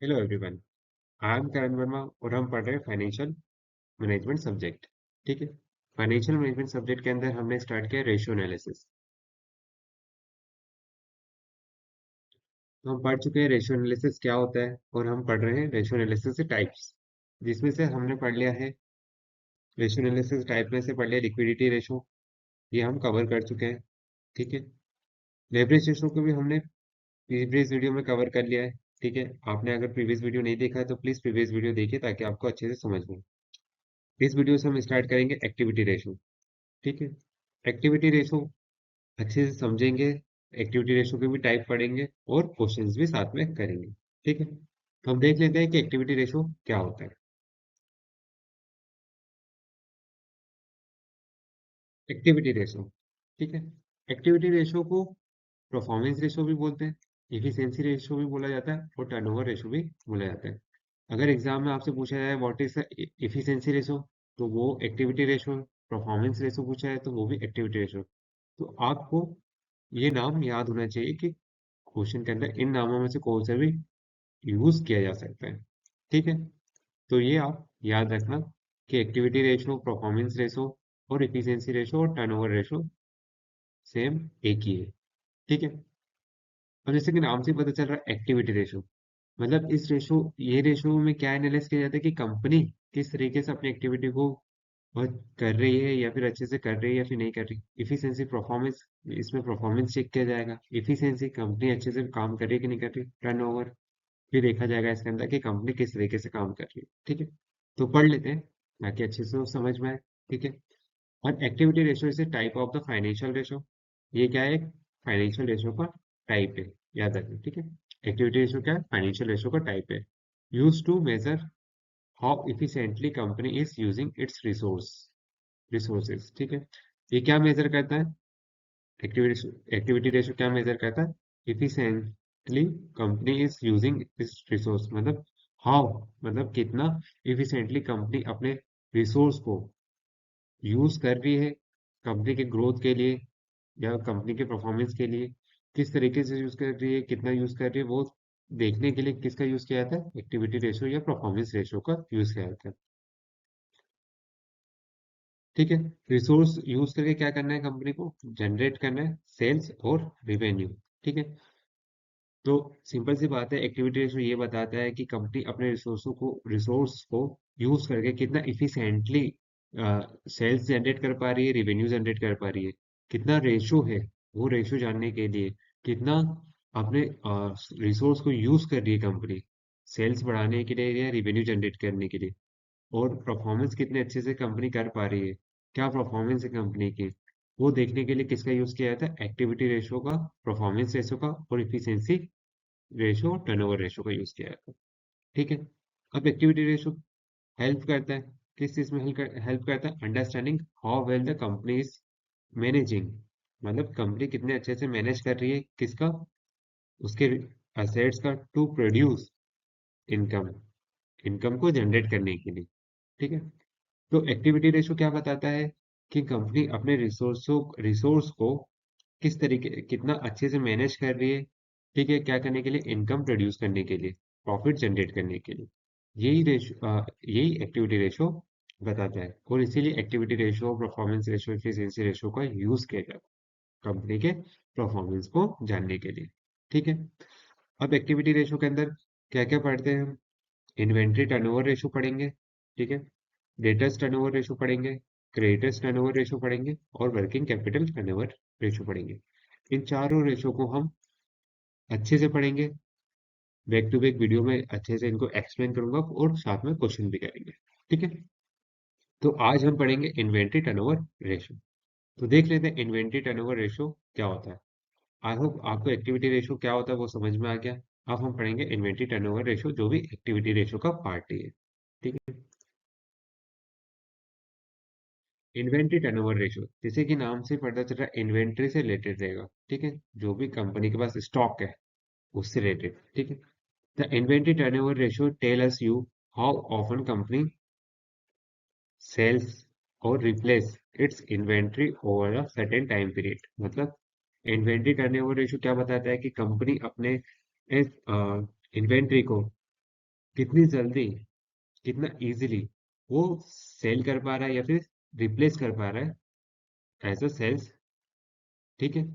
Hello everyone. I am करण वर्मा और हम पढ़ रहे हैं फाइनेंशियल मैनेजमेंट सब्जेक्ट। ठीक है। फाइनेंशियल मैनेजमेंट सब्जेक्ट के अंदर हमने स्टार्ट किया रेशियो एनालिसिस। तो हम पढ़ चुके हैं रेशियो एनालिसिस क्या होता है और हम पढ़ रहे हैं रेशियो एनालिसिस के टाइप्स, जिसमें से हमने पढ़ लिया है रेशियो एनालिसिस टाइप में से पढ़ लिया लिक्विडिटी रेशो। ये हम कवर कर चुके हैं। ठीक है। लेवरेज रेशो को भी हमने प्रीवियस वीडियो में कवर कर लिया है। ठीक है। आपने अगर प्रीवियस वीडियो नहीं देखा है तो प्लीज प्रीवियस वीडियो देखिए ताकि आपको अच्छे से समझ में। इस वीडियो से हम स्टार्ट करेंगे एक्टिविटी रेशो। ठीक है। एक्टिविटी रेशो अच्छे से समझेंगे। एक्टिविटी रेशो के भी टाइप पढ़ेंगे और क्वेश्चंस भी साथ में करेंगे। ठीक है। तो हम देख लेते हैं कि एक्टिविटी रेशो क्या होता है। Activity ratio. ठीक है। एक्टिविटी रेशो को परफॉर्मेंस रेशो भी बोलते हैं, इफिशिएंसी रेशो भी बोला जाता है और टर्नओवर रेशो भी बोला जाता है। अगर एग्जाम में आपसे पूछा जाए व्हाट इज इफिशिएंसी रेशो तो वो एक्टिविटी रेशो। परफॉर्मेंस रेशो पूछा है तो वो भी एक्टिविटी रेशो। तो आपको ये नाम याद होना चाहिए कि क्वेश्चन के अंदर इन नामों में से कोई सा भी यूज किया जा सकता है। ठीक है। तो ये आप याद रखना कि एक्टिविटी रेशो, परफॉर्मेंस रेशो और एफिशिएंसी रेशो और टर्नओवर रेशो सेम एक ही है। ठीक है। अब जैसे कि नाम से पता चल रहा है एक्टिविटी रेशो, मतलब इस रेशो ये रेशो में क्या एनालाइज किया जाता है कि कंपनी किस तरीके से अपनी एक्टिविटी को बहुत कर रही है या फिर अच्छे से कर रही है या फिर नहीं कर रही। इफिशिएंसी परफॉर्मेंस, इसमें परफॉर्मेंस चेक किया जाएगा। इफिशिएंसी कंपनी अच्छे से काम कर रही है कि नहीं कर रही। टर्नओवर फिर देखा जाएगा इसके अंदर कि कंपनी किस तरीके से काम कर रही है। ठीक है। तो पढ़ लेते हैं ताकि अच्छे से वो समझ में आए। ठीक है। और activity ratio is type of the financial ratio. ये क्या है? फाइनेंशियल रेशो का टाइप है। याद रखना। ठीक है। एक्टिविटी रेशो क्या है? फाइनेंशियल रेशो का टाइप है। Use to measure how efficiently company is using its resources. ठीक है। ये क्या मेजर करता है? एक्टिविटी रेशो क्या मेजर करता है? इफिशिएंटली कंपनी इज यूजिंग इस रिसोर्स, मतलब हाउ, मतलब कितना इफिशिएंटली कंपनी अपने रिसोर्स को यूज कर रही है कंपनी के ग्रोथ के लिए या कंपनी के परफॉर्मेंस के लिए। किस तरीके से यूज कर रही है, कितना यूज कर रही है, वो देखने के लिए किसका यूज किया जाता है? एक्टिविटी रेशो या परफॉर्मेंस रेशो का यूज किया जाता है। ठीक है। रिसोर्स यूज करके क्या करना है? कंपनी को जनरेट करना है सेल्स और रिवेन्यू। ठीक है। तो सिंपल सी बात है, एक्टिविटी रेशो ये बताता है कि कंपनी अपने रिसोर्स को यूज करके कितना इफिशिएंटली सेल्स जनरेट कर पा रही है, रिवेन्यू जनरेट कर पा रही है। कितना रेशो है, वो रेशो जानने के लिए कितना अपने रिसोर्स को यूज कर रही है कंपनी सेल्स बढ़ाने के लिए या रिवेन्यू जनरेट करने के लिए। और परफॉर्मेंस कितने अच्छे से कंपनी कर पा रही है, क्या परफॉर्मेंस है कंपनी की, वो देखने के लिए किसका यूज किया जाता है? एक्टिविटी रेशो का, परफॉर्मेंस रेशो का और इफिशिएंसी रेशो, टर्नओवर रेशो का यूज किया जाता है। ठीक है। अब एक्टिविटी रेशो हेल्प करता है, किस चीज में हेल्प करता है? Understanding how well the company is managing, मतलब कंपनी कितने अच्छे से मैनेज कर रही है किसका? उसके एसेट्स का, टू प्रोड्यूस इनकम, इनकम को जनरेट करने के लिए। ठीक है। तो एक्टिविटी रेशो क्या बताता है कि कंपनी अपने रिसोर्स को किस तरीके कितना अच्छे से मैनेज कर रही है। ठीक है। क्या करने के लिए? इनकम प्रोड्यूस करने के लिए, प्रॉफिट जनरेट करने के लिए। यही एक्टिविटी रेशो बताता है और इसीलिए activity ratio, performance ratio, efficiency ratio का यूज किया जाता है कंपनी के परफॉर्मेंस को जानने के लिए। ठीक है। अब एक्टिविटी रेशो के अंदर क्या क्या पढ़ते हैं हम? इन्वेंट्री टर्नओवर रेशो पढ़ेंगे। ठीक है। डेटर्स टर्नओवर रेशो पढ़ेंगे, क्रेडिटर्स टर्नओवर रेशो पढ़ेंगे और वर्किंग कैपिटल टर्नओवर रेशो पढ़ेंगे। इन चारों रेशो को हम अच्छे से पढ़ेंगे। बैक टू बैक वीडियो में अच्छे से इनको एक्सप्लेन करूंगा और साथ में क्वेश्चन भी करेंगे। ठीक है। तो आज हम पढ़ेंगे इन्वेंट्री टर्नओवर रेशो। तो देख लेते हैं इन्वेंट्री टर्नओवर रेशो क्या होता है। आई होप आपको एक्टिविटी रेशो क्या होता है वो समझ में आ गया। अब हम पढ़ेंगे इन्वेंट्री टर्नओवर रेशो जो भी एक्टिविटी रेशो का पार्ट है। ठीक है। इन्वेंट्री टर्नओवर रेशियो जैसे कि नाम से पता चल रहा है इन्वेंट्री से रिलेटेड रहेगा। ठीक है। जो भी कंपनी के पास स्टॉक है उससे रिलेटेड। ठीक है। The inventory turnover ratio tell us you how often company sells और replace its inventory over a certain time period. मतलब इन्वेंट्री टर्नओवर रेशियो क्या बताता है कि कंपनी अपने इस इन्वेंट्री को कितनी जल्दी, कितना इजीली वो सेल कर पा रहा है या फिर रिप्लेस कर पा रहा है एज अ सेल्स, ठीक है।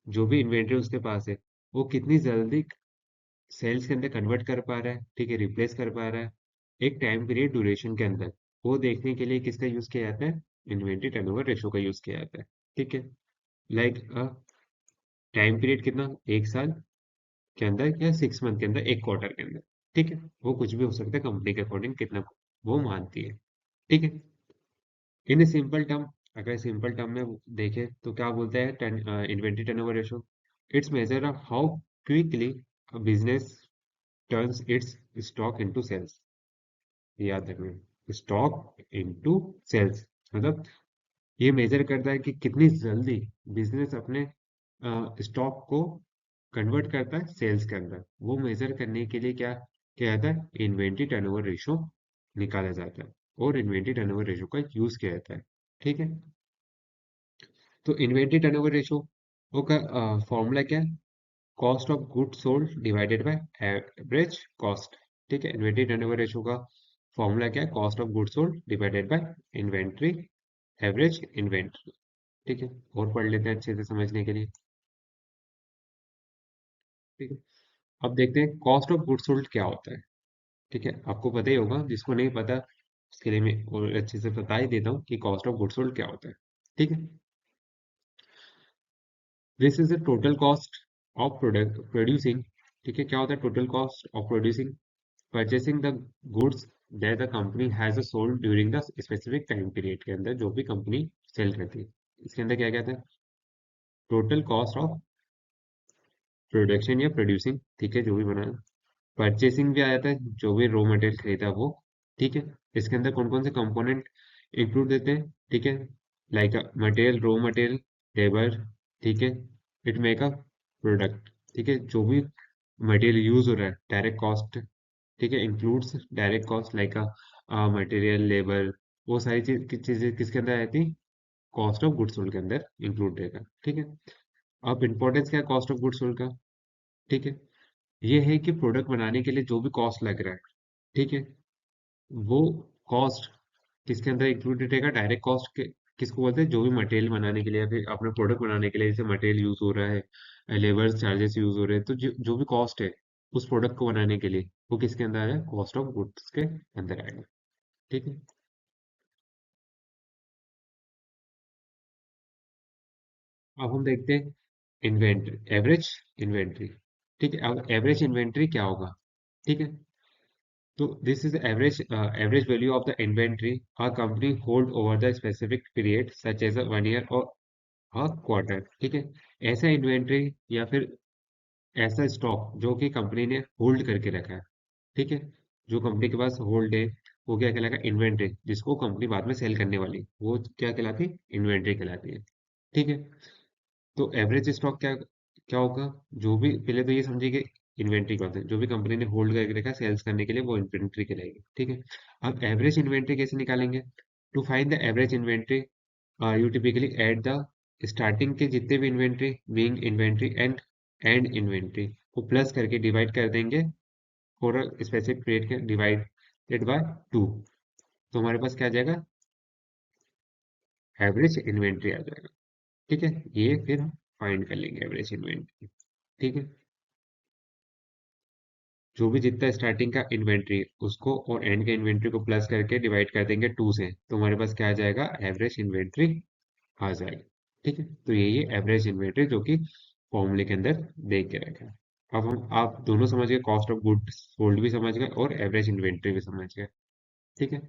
जो भी इन्वेंटरी उसके पास है वो कितनी जल्दी सेल्स के अंदर कन्वर्ट कर पा रहा है, ठीक है, रिप्लेस कर पा रहा है एक टाइम पीरियड ड्यूरेशन के अंदर। वो देखने के लिए किसका यूज किया जाता है? इन्वेंटरी टर्नओवर रेशो का यूज किया जाता है, ठीक है। लाइक टाइम पीरियड कितना, एक साल के अंदर या 6 मंथ के अंदर, एक क्वार्टर के अंदर, ठीक है। वो कुछ भी हो सकता है कंपनी के अकॉर्डिंग कितना वो मानती है, ठीक है। इन सिंपल टर्म, अगर सिंपल टर्म में देखें तो क्या बोलते हैं inventory turnover ratio? It's measure of how quickly a business turns its stock into sales। याद रखना, स्टॉक इनटू सेल्स मतलब ये मेजर करता है कि कितनी जल्दी बिजनेस अपने स्टॉक को कन्वर्ट करता है सेल्स के अंदर। वो मेजर करने के लिए क्या किया जाता है? इन्वेंट्री टर्नओवर रेशो निकाला जाता है और इन्वेंट्री टर्नओवर रेशो का यूज किया जाता है, ठीक है। तो इन्वेंट्री टर्नओवर रेशो वो का फॉर्मूला क्या है? Cost of goods sold divided by average cost, ठीक है। इन्वेंट्री टर्नओवर रेशो का फॉर्मूला क्या है? Cost of goods sold divided bye inventory, average inventory, ठीक है। और पढ़ लेते हैं अच्छे से समझने के लिए, ठीक है। अब देखते हैं कॉस्ट ऑफ गुड्स सोल्ड क्या होता है, ठीक है। आपको पता ही होगा, जिसको नहीं पता उसके लिए मैं और अच्छे से बता ही देता हूँ कि कॉस्ट ऑफ गुड्स सोल्ड क्या होता है, ठीक है। This is the total cost of product producing, ठीक है। क्या होता है total cost of producing, purchasing the goods that the company has sold during the specific time period के अंदर जो भी कंपनी सेल करती है। इसके अंदर क्या कहता है? टोटल कॉस्ट ऑफ प्रोडक्शन या प्रोड्यूसिंग, ठीक है, जो भी बना। परचेसिंग भी आ जाता है, जो भी रॉ मटेरियल खरीदा वो, ठीक है। इसके अंदर कौन कौन से कंपोनेंट इंक्लूड देते हैं, ठीक है? Like material, raw material, labour, ठीक है, इट मेक अ प्रोडक्ट, ठीक है। जो भी मटेरियल यूज हो रहा है, डायरेक्ट कॉस्ट, ठीक है, includes direct cost like material, labour, वो सारी चीजें किसके अंदर आती है? कॉस्ट ऑफ गुड्स सोल्ड के अंदर इंक्लूड रहेगा, ठीक है। अब इंपॉर्टेंस क्या है कॉस्ट ऑफ गुड्स सोल्ड का, ठीक है। ये है कि प्रोडक्ट बनाने के लिए जो भी कॉस्ट लग रहा है, ठीक है, वो कॉस्ट किसके अंदर इंक्लूडेड रहेगा? डायरेक्ट कॉस्ट के किसको बोलते हैं? जो भी मटेरियल बनाने के लिए या फिर अपने प्रोडक्ट बनाने के लिए जैसे मटेरियल यूज हो रहा है, लेबर चार्जेस यूज हो रहे हैं, तो जो भी कॉस्ट है उस प्रोडक्ट को बनाने के लिए वो किसके अंदर आएगा? कॉस्ट ऑफ गुड्स के अंदर आएगा, ठीक है। अब हम देखते हैं इन्वेंट्री, एवरेज इन्वेंट्री, ठीक है। अब एवरेज इन्वेंट्री क्या होगा, ठीक है। तो this is average value of the inventory a company hold over the specific period such as a 1 year or a quarter, ठीक है। ऐसा इन्वेंट्री या फिर ऐसा स्टॉक जो कि कंपनी ने होल्ड करके रखा है, ठीक है। जो कंपनी के पास होल्ड है वो क्या कहलाएगा? इन्वेंट्री, जिसको कंपनी बाद में सेल करने वाली है, वो क्या कहलाती है? इन्वेंट्री कहलाती है, ठीक है। तो एवरेज स्टॉक क्या क्या होगा? जो भी पहले तो ये समझिए कि इन्वेंट्री क्या होता है, जो भी कंपनी ने होल्ड करके रखा है सेल्स करने के लिए वो इन्वेंट्री कहलाएगी, ठीक है। अब एवरेज इन्वेंट्री कैसे निकालेंगे? To find the average inventory you typically add the starting के जितने भी inventory, being inventory and and inventory को प्लस करके डिवाइड कर देंगे फॉर अ स्पेसिफिक पीरियड के, डिवाइडेड बाय 2। तो हमारे पास क्या आ जाएगा? एवरेज इन्वेंट्री आ जाएगा, ठीक है। ये फिर हम फाइंड कर लेंगे एवरेज इन्वेंट्री, ठीक है। जो भी जितना स्टार्टिंग का इन्वेंट्री उसको और एंड के इन्वेंट्री को प्लस करके डिवाइड कर देंगे 2 से, तो हमारे पास क्या आ जाएगा? एवरेज इन्वेंट्री आ जाएगा, ठीक है। तो यही है एवरेज इन्वेंट्री जो कि फॉर्मूले के अंदर दे के रखा है। अब हम आप दोनों समझ गए, कॉस्ट ऑफ गुड्स सोल्ड भी समझ गए और एवरेज इन्वेंट्री भी समझ गए, ठीक है।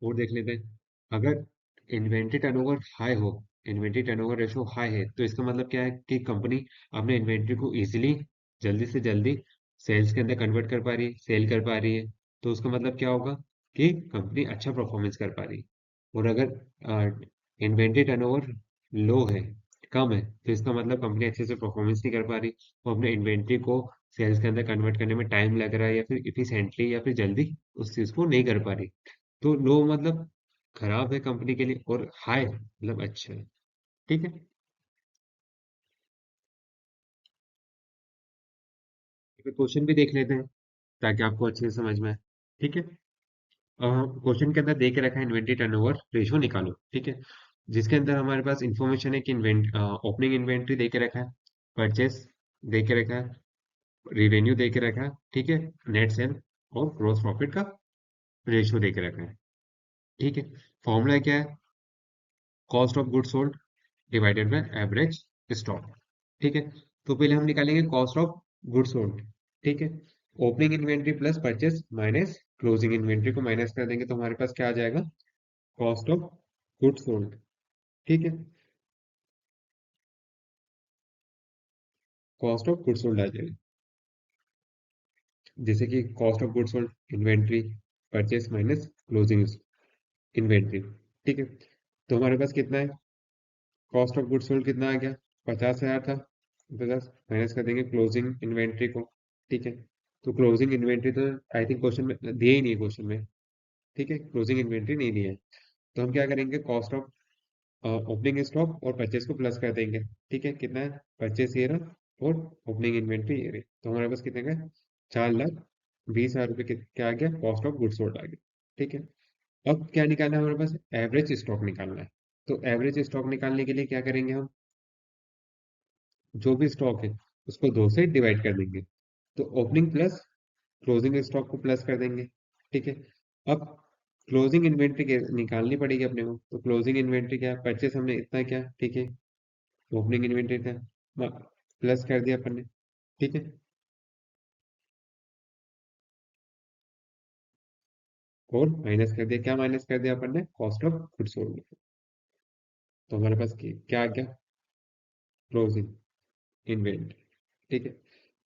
और देख लेते हैं, अगर इन्वेंट्री टर्नओवर हाई हो, इन्वेंट्री टर्नओवर रेशो हाई है, तो इसका मतलब क्या है कि कंपनी अपने इन्वेंट्री को इजीली, जल्दी से जल्दी सेल्स के अंदर कन्वर्ट कर पा रही है, सेल कर पा रही है। तो उसका मतलब क्या होगा? कि कंपनी अच्छा परफॉर्मेंस कर पा रही है। और अगर इन्वेंट्री टर्नओवर लो है, कम है, तो इसका मतलब कंपनी अच्छे से परफॉर्मेंस नहीं कर पा रही, वो अपने इन्वेंट्री को सेल्स के अंदर कन्वर्ट करने में टाइम लग रहा है या फिर इफिशिएंटली या फिर जल्दी उस चीज को नहीं कर पा रही। तो लो मतलब खराब है कंपनी के लिए, और हाई मतलब अच्छा है, ठीक है। क्वेश्चन भी देख लेते हैं ताकि आपको अच्छे से समझ में आए। ठीक है। क्वेश्चन के अंदर दे के रखा है इन्वेंट्री टर्नओवर रेशियो निकालो। ठीक है। जिसके अंदर हमारे पास इंफॉर्मेशन है कि ओपनिंग इन्वेंट्री दे के रखा है, परचेस दे के रखा है, रिवेन्यू दे के रखा है। ठीक है। नेट सेल और ग्रोस प्रॉफिट का रेशियो दे के रखा है। ठीक है। फॉर्मूला क्या है? Cost of good sold divided by average stock. ठीक है। तो पहले हम निकालेंगे कॉस्ट ऑफ गुड सोल्ड। ठीक है। Opening inventory plus purchase minus closing inventory को माइनस कर देंगे तो हमारे पास क्या आ जाएगा? Cost of good sold. ठीक है। कॉस्ट ऑफ गुड सोल्ड आ जाएगा, जैसे कि cost of good sold inventory purchase minus closing inventory. ठीक है। तो हमारे पास कितना है? कॉस्ट ऑफ गुड सोल्ड कितना आ गया? 50,000 था। 50 माइनस कर देंगे क्लोजिंग इन्वेंट्री को। ठीक है। तो क्लोजिंग इन्वेंट्री तो आई थिंक क्वेश्चन में दिया ही नहीं है क्वेश्चन में। ठीक है। क्लोजिंग इन्वेंट्री नहीं दिया है। तो हम क्या करेंगे? कॉस्ट ऑफ ओपनिंग स्टॉक और परचेस को प्लस कर देंगे। ठीक है। कितना है? परचेस ये रहा और ओपनिंग इन्वेंट्री ये रही। तो हमारे पास कितने का? 4,20,000 रुपये क्या आ गया? कॉस्ट ऑफ गुड सोल्ड आ गया। ठीक है। अब क्या निकालना है हमारे पास? एवरेज स्टॉक निकालना है। तो एवरेज स्टॉक निकालने के लिए क्या करेंगे हम? जो भी स्टॉक है उसको 2 से डिवाइड कर देंगे। तो ओपनिंग प्लस क्लोजिंग स्टॉक को प्लस कर देंगे। ठीक है। अब क्लोजिंग इन्वेंट्री निकालनी पड़ेगी अपने को। तो क्लोजिंग इन्वेंट्री क्या है? परचेस हमने इतना क्या, ठीक है, ओपनिंग इन्वेंट्री था, प्लस कर दिया अपन ने। ठीक है। और माइनस कर दिया, क्या माइनस कर दिया अपन ने? Cost of good sold. तो हमारे पास क्या आ गया? Closing inventory. ठीक है।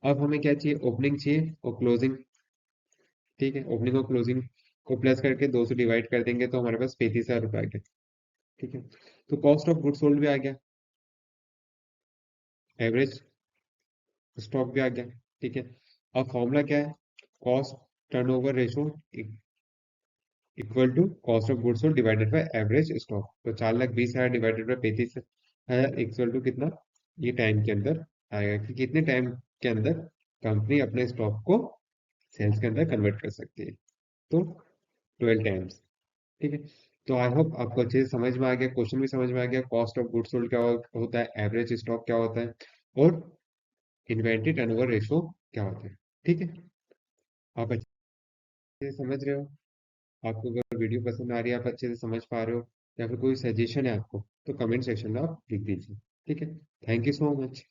अब हमें क्या चाहिए? ओपनिंग चाहिए और क्लोजिंग। ठीक है। ओपनिंग और क्लोजिंग को प्लस करके 2 से डिवाइड कर देंगे तो हमारे पास 35,000 रुपये आ गया। ठीक है। तो कॉस्ट ऑफ गुड सोल्ड भी आ गया, एवरेज स्टॉक भी आ गया। ठीक है। अब फॉर्मूला क्या है? Cost turnover ratio equal to cost of goods sold divided by average stock. तो 4,20,000 डिवाइडेड बाय 35,000 इक्वल टू कितना? ये टाइम के अंदर आएगा कि कितने टाइम के अंदर कंपनी अपने स्टॉक को सेल्स के अंदर कन्वर्ट कर सकती है। तो 12 टाइम्स। ठीक है। तो आई होप आपको अच्छे से समझ में आ गया, क्वेश्चन भी समझ में आ गया, कॉस्ट ऑफ गुड्स सोल्ड क्या होता है, एवरेज स्टॉक क्या होता है और इन्वेंट्री टर्नओवर रेशो क्या होता है। ठीक है। आप अच्छे से समझ रहे हो? आपको अगर वीडियो पसंद आ रही है, आप अच्छे से समझ पा रहे हो या फिर कोई सजेशन है आपको, तो कमेंट सेक्शन में आप लिख दीजिए। ठीक है। Thank you so much.